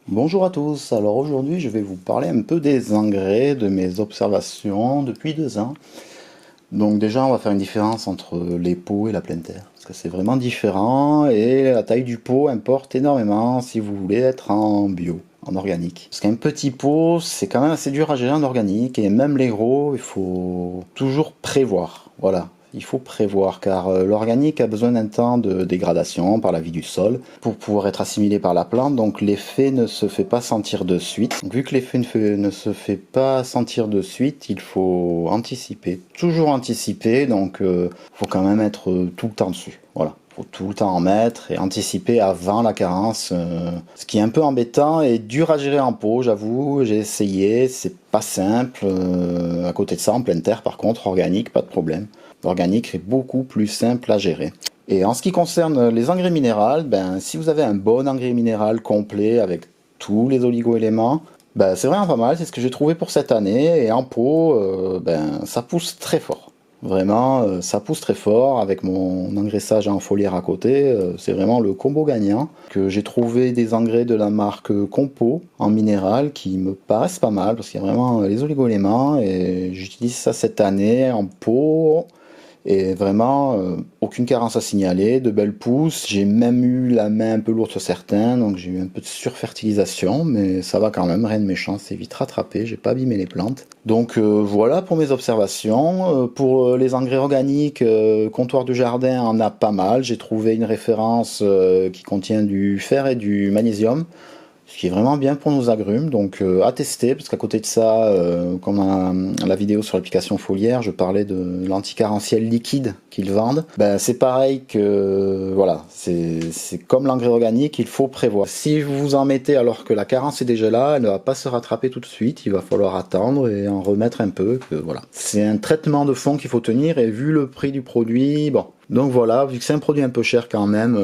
Bonjour à tous, alors aujourd'hui je vais vous parler un peu des engrais, de mes observations depuis 2 ans. Donc déjà on va faire une différence entre les pots et la pleine terre, parce que c'est vraiment différent et la taille du pot importe énormément si vous voulez être en bio, en organique. Parce qu'un petit pot c'est quand même assez dur à gérer en organique et même les gros il faut toujours prévoir, voilà. Il faut prévoir car l'organique a besoin d'un temps de dégradation par la vie du sol pour pouvoir être assimilé par la plante, donc l'effet ne se fait pas sentir de suite. Donc, vu que l'effet ne se fait pas sentir de suite, il faut anticiper, toujours anticiper, donc faut quand même être tout le temps dessus, voilà. Faut tout le temps en mettre et anticiper avant la carence, ce qui est un peu embêtant et dur à gérer en pot, j'avoue, j'ai essayé, c'est pas simple. À côté de ça, en pleine terre, par contre, organique, pas de problème. L'organique est beaucoup plus simple à gérer. Et en ce qui concerne les engrais minéraux, ben, si vous avez un bon engrais minéral complet avec tous les oligo-éléments, ben, c'est vraiment pas mal, c'est ce que j'ai trouvé pour cette année. Et en pot, ben, ça pousse très fort. Vraiment, ça pousse très fort avec mon engraissage en foliaire à côté. C'est vraiment le combo gagnant. Que j'ai trouvé des engrais de la marque Compo en minéral qui me paraissent pas mal parce qu'il y a vraiment les oligo-éléments et j'utilise ça cette année en pot. Et vraiment, aucune carence à signaler, de belles pousses. J'ai même eu la main un peu lourde sur certains, donc j'ai eu un peu de surfertilisation, mais ça va quand même, rien de méchant, c'est vite rattrapé, j'ai pas abîmé les plantes. Donc voilà pour mes observations. Pour les engrais organiques, comptoir du jardin en a pas mal. J'ai trouvé une référence qui contient du fer et du magnésium, ce qui est vraiment bien pour nos agrumes, donc à tester, parce qu'à côté de ça, comme la vidéo sur l'application foliaire, je parlais de l'anticarentiel liquide qu'ils vendent. Ben, c'est pareil que, voilà, c'est comme l'engrais organique, il faut prévoir. Si vous en mettez alors que la carence est déjà là, elle ne va pas se rattraper tout de suite, il va falloir attendre et en remettre un peu, que, voilà. C'est un traitement de fond qu'il faut tenir, et vu le prix du produit, bon, donc voilà, vu que c'est un produit un peu cher quand même,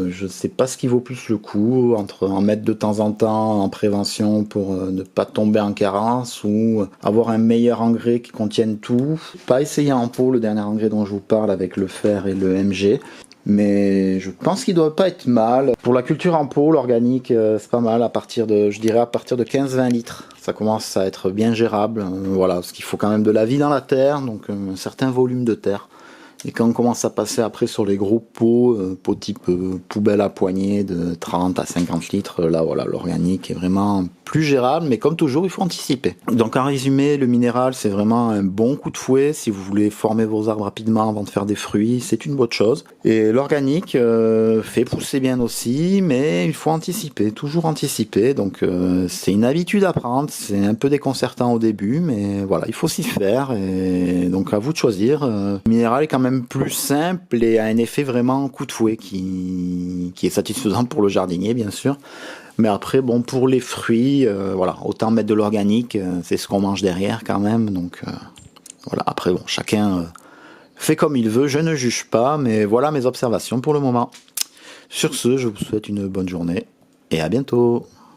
je sais pas ce qui vaut plus le coup, entre en mettre de temps en temps en prévention pour ne pas tomber en carence ou avoir un meilleur engrais qui contienne tout. Pas essayer en pot le dernier engrais dont je vous parle avec le fer et le Mg. Mais je pense qu'il doit pas être mal. Pour la culture en pot, l'organique, c'est pas mal à partir de, je dirais à partir de 15-20 litres. Ça commence à être bien gérable. Voilà, parce qu'il faut quand même de la vie dans la terre, donc un certain volume de terre. Et quand on commence à passer après sur les gros pots, pots type poubelle à poignée de 30 à 50 litres, là voilà, l'organique est vraiment plus gérable, mais comme toujours, il faut anticiper. Donc en résumé, le minéral, c'est vraiment un bon coup de fouet. Si vous voulez former vos arbres rapidement avant de faire des fruits, c'est une bonne chose. Et l'organique fait pousser bien aussi, mais il faut anticiper, toujours anticiper. Donc c'est une habitude à prendre, c'est un peu déconcertant au début, mais voilà, il faut s'y faire. Et donc à vous de choisir. Le minéral est quand même plus simple et a un effet vraiment coup de fouet qui est satisfaisant pour le jardinier, bien sûr. Mais après, bon, pour les fruits, voilà, autant mettre de l'organique, c'est ce qu'on mange derrière quand même. Donc voilà, après, bon, chacun fait comme il veut, je ne juge pas, mais voilà mes observations pour le moment. Sur ce, je vous souhaite une bonne journée et à bientôt.